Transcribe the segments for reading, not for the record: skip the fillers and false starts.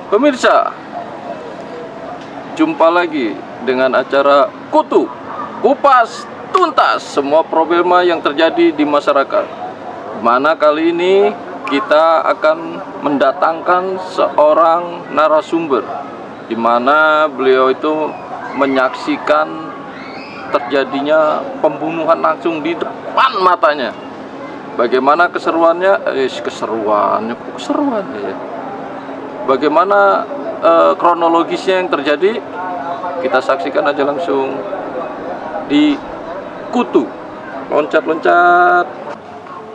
Pemirsa, jumpa lagi dengan acara Kupas Tuntas semua problema yang terjadi di masyarakat. Mana kali ini kita akan mendatangkan seorang narasumber, di mana beliau itu menyaksikan terjadinya pembunuhan langsung di depan matanya. Bagaimana keseruannya? Keseruan ya. Bagaimana kronologisnya yang terjadi? Kita saksikan aja langsung di Kutu. Loncat-loncat.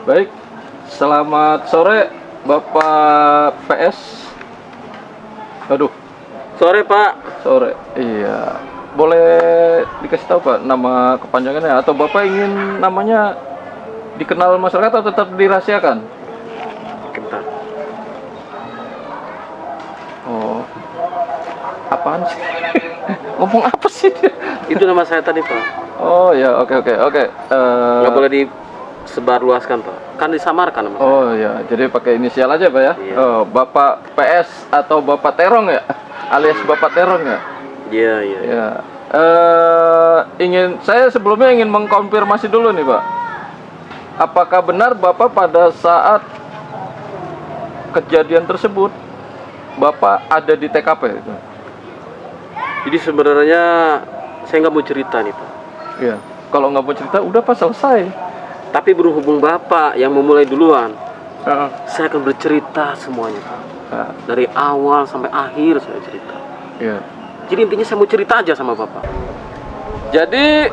Baik, selamat sore Bapak PS. Aduh, Sore Pak. sore. Iya. Boleh dikasih tahu Pak nama kepanjangannya, atau Bapak ingin namanya dikenal masyarakat atau tetap dirahasiakan? Bentar. Oh, apaan sih? Ngomong apa sih dia? Itu nama saya tadi Pak. Oh ya, oke. Nggak boleh disebarluaskan Pak. Kan disamarkan nama saya. Oh ya, jadi pakai inisial aja Pak ya. Iya. Oh, Bapak PS atau Bapak Terong ya, alias Bapak Terong ya. Iya. Ya. Saya sebelumnya ingin mengkonfirmasi dulu nih Pak. Apakah benar Bapak pada saat kejadian tersebut Bapak ada di TKP itu? Jadi sebenarnya saya nggak mau cerita nih Pak. Iya. Kalau nggak mau cerita, udah Pak, selesai. Tapi berhubung Bapak yang memulai duluan, Heeh. saya akan bercerita semuanya Pak. Nah, Dari awal sampai akhir saya cerita. iya. Jadi intinya saya mau cerita aja sama Bapak. Jadi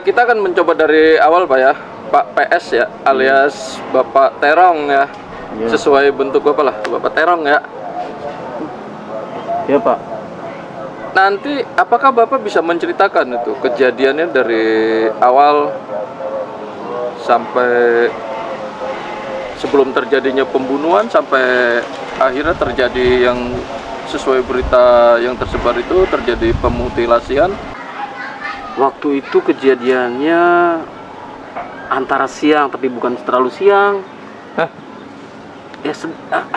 kita akan mencoba dari awal Pak ya, Pak PS ya, alias Bapak Terong ya. Iya. Sesuai bentuk Bapak lah, Bapak Terong ya. Iya Pak. Nanti apakah Bapak bisa menceritakan itu kejadiannya dari awal sampai sebelum terjadinya pembunuhan sampai akhirnya terjadi yang sesuai berita yang tersebar itu terjadi pemutilasian? Waktu itu kejadiannya antara siang tapi bukan terlalu siang. Hah? Ya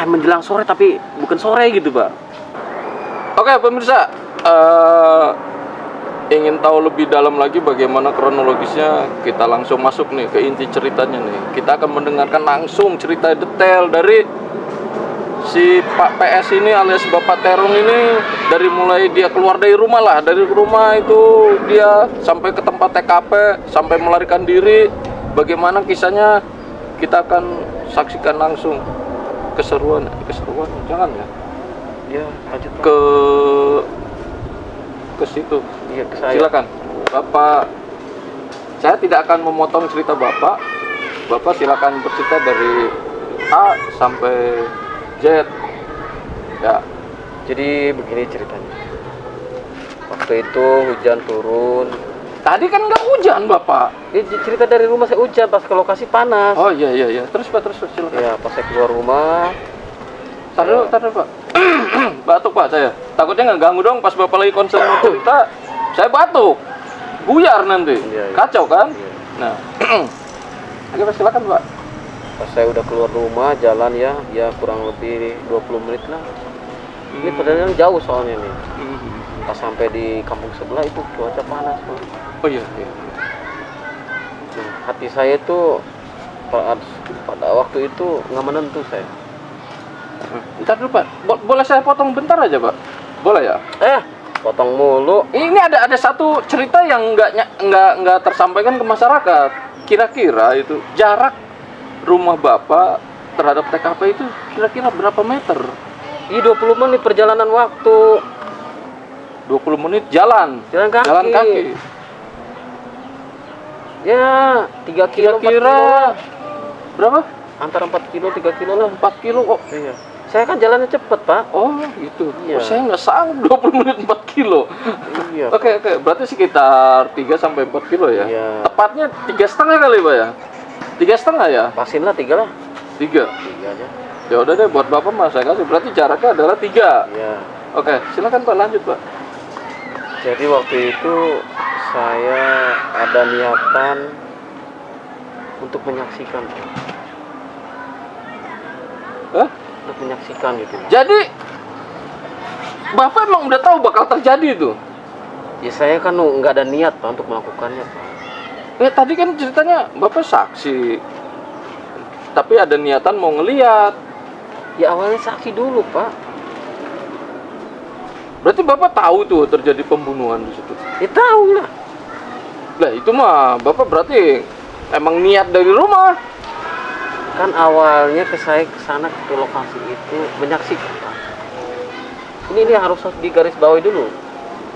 menjelang sore tapi bukan sore gitu Pak. Oke pemirsa, ingin tahu lebih dalam lagi bagaimana kronologisnya, kita langsung masuk nih ke inti ceritanya nih. Kita akan mendengarkan langsung cerita detail dari si Pak PS ini alias Bapak Terong ini, dari mulai dia keluar dari rumah lah, dari rumah itu dia sampai ke tempat TKP, sampai melarikan diri. Bagaimana kisahnya kita akan saksikan langsung. Keseruan jangan ya. Ya, lanjut Pak. Ke situ. Iya, ke saya. Silakan Bapak, saya tidak akan memotong cerita Bapak. Bapak silakan bercerita dari A sampai Z ya. Jadi begini ceritanya. Waktu itu hujan turun. Tadi kan nggak hujan Bapak. Ini cerita dari rumah saya hujan, pas ke lokasi panas. Oh iya. Terus Pak, silakan. Ya, pas saya keluar rumah. Taruh Pak. Batuk Pak saya. Takutnya nggak ganggu dong pas Bapak lagi konsen cerita. Saya batuk. Buyar nanti. Iya. Kacau kan? Iya. Nah. Oke Pak, silakan Pak. Pas saya udah keluar rumah, jalan ya kurang lebih 20 menit lah. Ini perjalanan jauh soalnya nih. Pas sampai di kampung sebelah itu cuaca panas Pak. Oh iya. Nah, hati saya itu pada waktu itu nggak menentu saya. Bentar dulu Pak, boleh saya potong bentar aja Pak? Boleh ya? Potong mulu. Ini ada satu cerita yang nggak tersampaikan ke masyarakat. Kira-kira itu jarak rumah Bapak terhadap TKP itu kira-kira berapa meter? Ini 20 menit perjalanan waktu. 20 menit jalan Jalan kaki. Ya, 3 kilo, 4 Kira-kira kilo. berapa? Antara 4 kilo, 3 kilo lah. 4 kilo kok. Iya. Saya kan jalannya cepet Pak. Oh gitu. Iya. Oh, saya nggak sanggup 20 menit 4 kilo. Iya. Oke. Berarti sekitar 3 sampai 4 kilo ya? Iya. Tepatnya 3,5 kali Pak ya? 3,5 ya? Pasin lah 3 lah. 3. 3 aja. Ya udah deh, buat Bapak mas saya kasih. Berarti jaraknya adalah 3. Iya. Oke, silakan Pak, lanjut Pak. Jadi waktu itu saya ada niatan untuk menyaksikan. Hah? Untuk menyaksikan gitu. Jadi Bapak emang udah tahu bakal terjadi itu? Ya saya kan nggak ada niat Pak untuk melakukannya Pak. Tadi kan ceritanya Bapak saksi. Tapi ada niatan mau ngeliat. Ya awalnya saksi dulu Pak. Berarti Bapak tahu tuh terjadi pembunuhan di situ. Ya tahu lah. Lah itu mah Bapak berarti emang niat dari rumah. Kan awalnya saya ke sana ke lokasi itu menyaksikan Pak. Ini harus digarisbawahi dulu.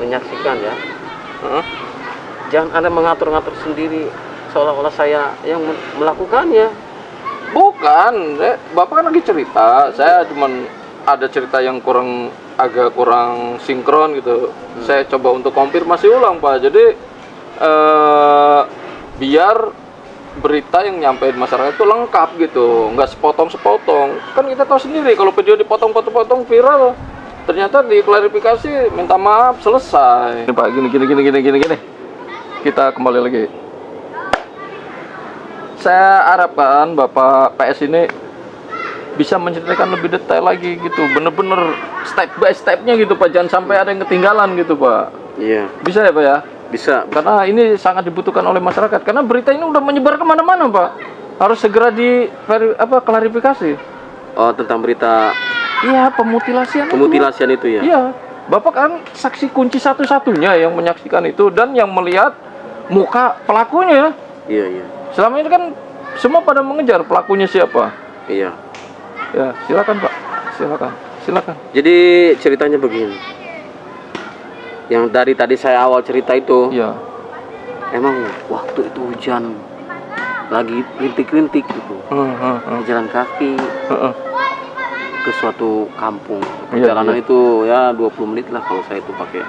Menyaksikan ya. Heeh. Jangan Anda mengatur-ngatur sendiri seolah-olah saya yang melakukannya. Bukan, Bapak kan lagi cerita. Saya cuman ada cerita yang agak kurang sinkron gitu. Saya coba untuk konfirmasi ulang Pak. Jadi biar berita yang nyampein masyarakat itu lengkap gitu, nggak sepotong-sepotong. Kan kita tahu sendiri kalau video dipotong-potong viral, ternyata diklarifikasi, minta maaf, selesai. Ini Pak, gini. Kita kembali lagi. Saya harapkan Bapak PS ini bisa menceritakan lebih detail lagi gitu, bener-bener step by stepnya gitu Pak, jangan sampai ada yang ketinggalan gitu Pak. Iya. Bisa ya Pak ya? Bisa. Karena ini sangat dibutuhkan oleh masyarakat, karena berita ini udah menyebar kemana-mana Pak, harus segera klarifikasi. Oh, tentang berita Iya, pemutilasian itu ya? Iya, Bapak kan saksi kunci satu-satunya yang menyaksikan itu dan yang melihat muka pelakunya. Iya. Selama ini kan semua pada mengejar pelakunya siapa. Iya. Ya, silakan Pak, silakan. Jadi ceritanya begini. Yang dari tadi saya awal cerita itu, Iya. emang waktu itu hujan, lagi rintik-rintik gitu, jalan kaki ke suatu kampung. Perjalanan itu ya 20 menit lah kalau saya itu pakai.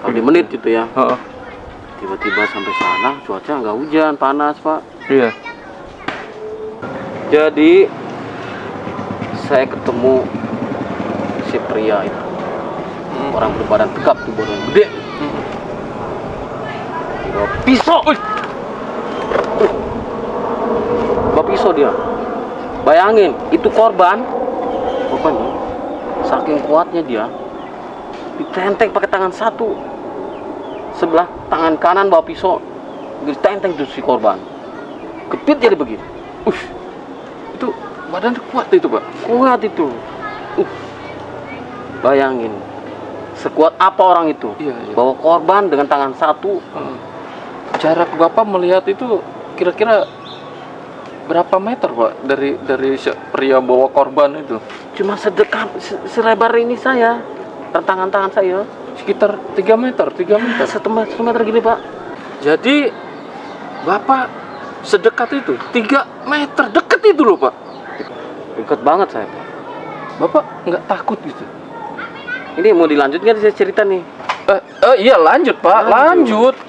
Kalau di menit gitu ya. Tiba-tiba sampai sana cuaca nggak hujan, panas Pak. Iya. Jadi saya ketemu si pria itu, orang berbadan tegap tuh, badan gede, bawa pisau, bawa pisau dia. Bayangin, itu korban nih, saking kuatnya dia, ditenteng pakai tangan satu, sebelah tangan kanan bawa pisau, ditenteng tuh si korban, kepit jadi begitu. Itu badan kuat itu Pak. Kuat itu. Bayangin, sekuat apa orang itu? Iya. Bawa korban dengan tangan satu. Jarak Bapak melihat itu kira-kira berapa meter Pak dari pria bawa korban itu? Cuma sedekat selebar ini saya, tangan saya. Sekitar 3 meter. Semeter gini Pak. Jadi Bapak sedekat itu, 3 meter, deket itu loh Pak. Dekat banget saya Pak. Bapak nggak takut gitu? Ini mau dilanjut nggak saya cerita nih? Iya lanjut Pak,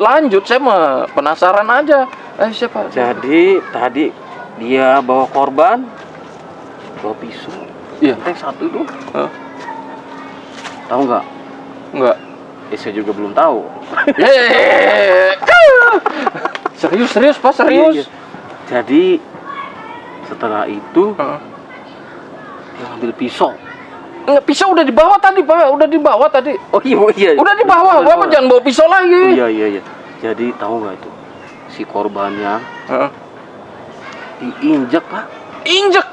lanjut. Saya mah penasaran aja. Siapa? Jadi tadi dia bawa korban, bawa pisau. Iya. Tank satu itu. Tahu nggak? Nggak. Saya juga belum tahu. Serius Pak, serius. Iya. Jadi setelah itu dia ambil pisau. Enggak, pisau udah dibawa tadi Pak, Oh iya. Udah dibawa, Bapak jangan bawa pisau lagi. Iya. Jadi tahu nggak itu? Si korbannya diinjek Pak. Injek.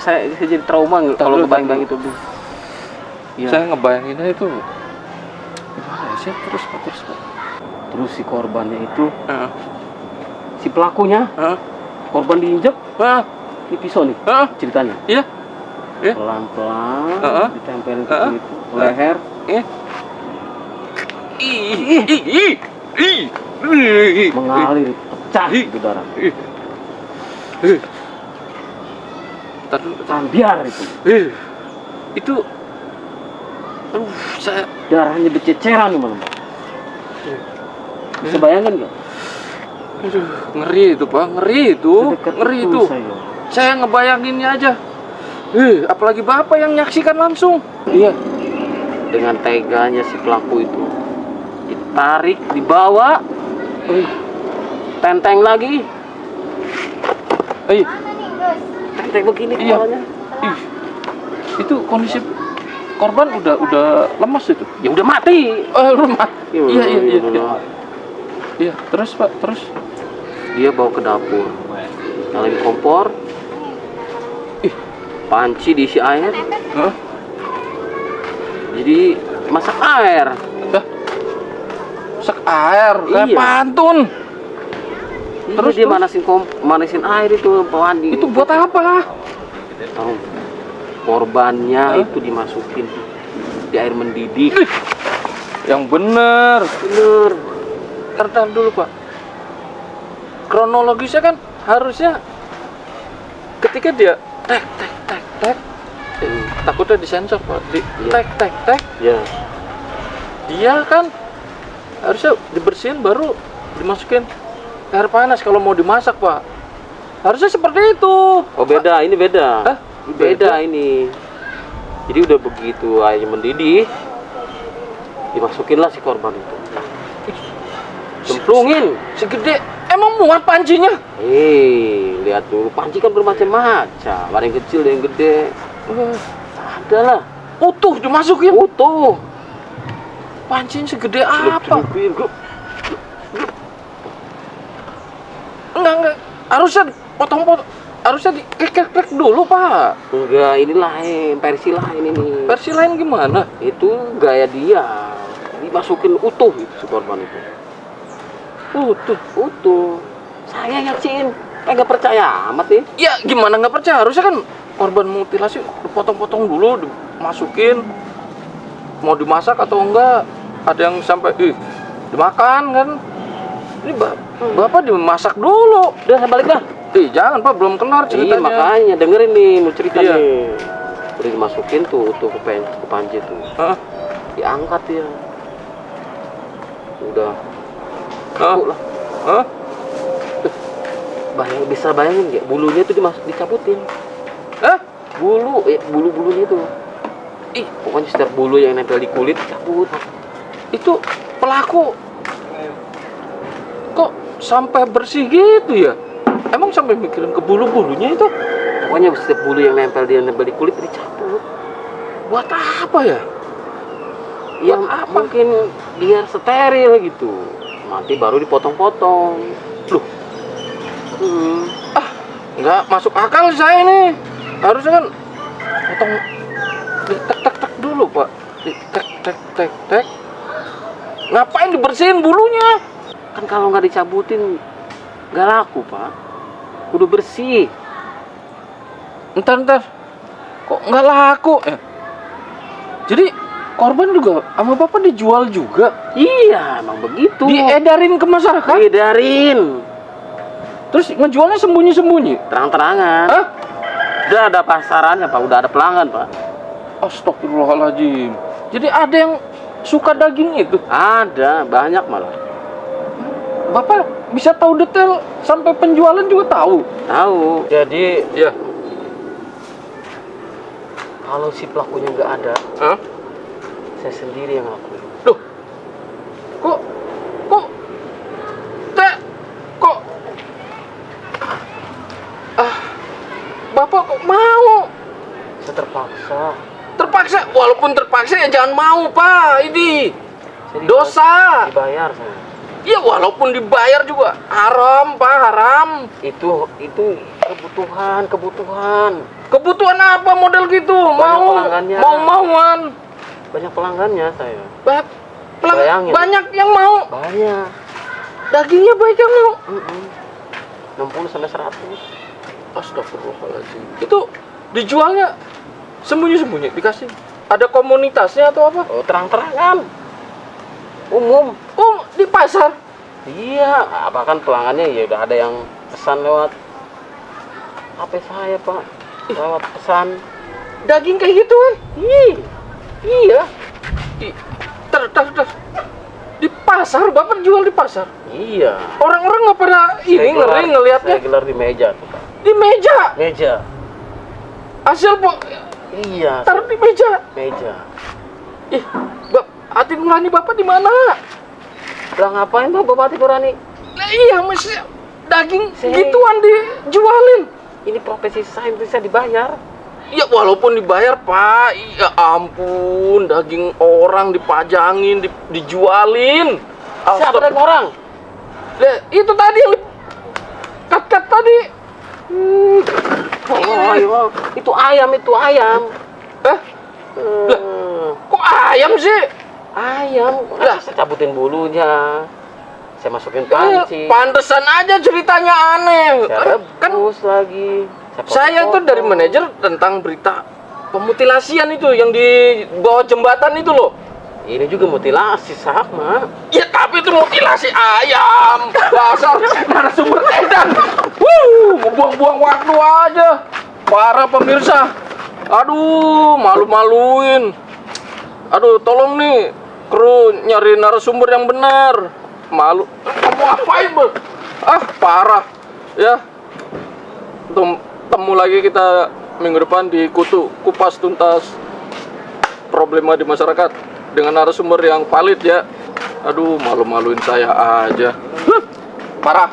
Saya jadi trauma kalau kebayang itu. Ya. Saya ngebayanginnya itu gimana ya? Terus Pak. Terus si korbannya itu, si pelakunya, korban diinjek, ini pisau nih, ceritanya. Iya. Pelan-pelan ditempelin ke situ, leher. Mengalir, pecah ke darah. Ambiar itu. Itu saya darahnya berceceran nih malam. Bisa bayangkan nggak? Ngeri itu Pak, ngeri itu. Saya ngebayanginnya aja. Apalagi Bapak yang nyaksikan langsung. Iya. Dengan teganya si pelaku itu ditarik, dibawa, tenteng lagi. Tenteng begini kepalanya. Itu kondisi korban udah lemas itu. Ya udah mati. Rumah. Iya. Iya, terus Pak, terus Dia bawa ke dapur, nyalain kompor, panci diisi air, Hah? jadi masak air. Masak air, kayak Iya. pantun. Terus dia manasin air itu mandi. Itu buat apa? Tahu, korbannya itu dimasukin di air mendidih. Yang bener. Ntar dulu Pak. Kronologisnya kan harusnya ketika dia tek, takutnya disensor Pak. Tek. Ya. Dia kan harusnya dibersihin baru dimasukin air panas kalau mau dimasak Pak. Harusnya seperti itu. Oh beda, ini beda. Hah? Beda ini. Jadi udah begitu airnya mendidih, dimasukinlah si korban itu. Cemplungin. Segede, emang muat pancinya? Lihat dulu, panci kan bermacam-macam. Ada yang kecil, ada yang gede. Ada lah. Utuh dimasukin. Utuh. Pancinya segede apa? Enggak. Harusnya potong-potong. Harusnya dikek-kek dulu Pak. Enggak, ini lain, versi lain ini. Versi lain gimana? Itu gaya dia. Dimasukin utuh itu si korban itu. Utuh. Saya yakin. Nggak percaya amat nih. Ya gimana nggak percaya? Harusnya kan korban mutilasi dipotong-potong dulu, dimasukin. Mau dimasak atau enggak? Ada yang sampai dimakan kan? Ini bapak dimasak dulu. Udah, saya balik dah. Jangan Pak, belum kelar ceritanya. Iya, makanya dengerin nih, mau cerita Iya. nih. Udah dimasukin tuh utuh ke panci tuh. Hah? Diangkat dia. Udah. Hah? Lah. Hah? Bisa bayangin nggak? Bulunya tuh dicabutin. Hah? Bulu-bulunya tuh. Pokoknya setiap bulu yang nempel di kulit cabut. Itu pelaku kok sampai bersih gitu ya? Emang sampai mikirin ke bulu-bulunya itu? Pokoknya setiap bulu yang nempel di kulit dicabut. Buat apa ya? Ya mungkin biar steril gitu. Nanti baru dipotong-potong. Loh. Nggak masuk akal saya nih. Harusnya kan potong tek dulu Pak. Tek. Ngapain dibersihin bulunya? Kan kalau nggak dicabutin nggak laku Pak. Kudu bersih. Ntar. Kok nggak laku? Jadi korban juga sama bapak dijual juga? Iya, emang begitu. Diedarin ke masyarakat? Diedarin. Terus ngejualnya sembunyi-sembunyi? Terang-terangan. Hah? Udah ada pasarannya Pak, udah ada pelanggan Pak. Astagfirullahaladzim. Jadi ada yang suka daging itu? Ada, banyak malah. Bapak bisa tahu detail sampai penjualan juga tahu? Tahu. Jadi Ya. kalau si pelakunya nggak ada, Hah? saya sendiri yang lakuin. Loh, kok, Bapak kok mau? Saya terpaksa. Terpaksa, walaupun terpaksa ya jangan mau Pak, ini Saya dosa. Dibayar saya. Ya walaupun dibayar juga haram Pak, haram. Itu kebutuhan. Kebutuhan apa model gitu? Pelanggannya. Mauan. Banyak pelanggannya saya. Bayangin. Banyak yang mau. Banyak. Dagingnya baik yang mau. 60 sampai 100. Astagfirullahaladzim. Itu dijualnya sembunyi-sembunyi, dikasih. Ada komunitasnya atau apa? Oh, terang-terangan. Umum. Di pasar. Iya, bahkan pelanggannya ya udah ada yang pesan lewat HP saya, Pak. Lewat pesan. Daging kayak gitu kan? Iya. Di pasar, Bapak jual di pasar. Iya. Orang-orang nggak pernah ngeri ngelihatnya. Saya gelar di meja tuh, Pak. Di meja. Meja. Hasil Iya. taruh di meja. Meja. Hati nurani Bapak di mana? Lah ngapain Bapak Hati Nurani? Nah, iya, mesti daging Saya- gituan dijualin. Ini profesi saya dibayar. Ya walaupun dibayar Pak, ya ampun, daging orang dipajangin, dijualin. Siapa dari orang? Itu tadi yang cut tadi. Oh, itu ayam. Lah, kok ayam sih? Ayam. Lah, Saya cabutin bulunya. Saya masukin panci. Pantesan aja ceritanya aneh. Saya Kan rebus lagi. saya itu dari manajer tentang berita pemutilasian itu yang di bawah jembatan itu loh. Ini juga mutilasi sama. Ya tapi itu mutilasi ayam. Dasar narasumber edan. Ngebuang-buang waktu aja. Para pemirsa. Aduh, malu-maluin. Aduh, tolong nih kru nyari narasumber yang benar. Malu. Kamu apain, Bang? Parah. Ya. Temu lagi kita minggu depan di Kutu, kupas tuntas problema di masyarakat dengan narasumber yang valid ya. Aduh, malu-maluin saya aja. Parah.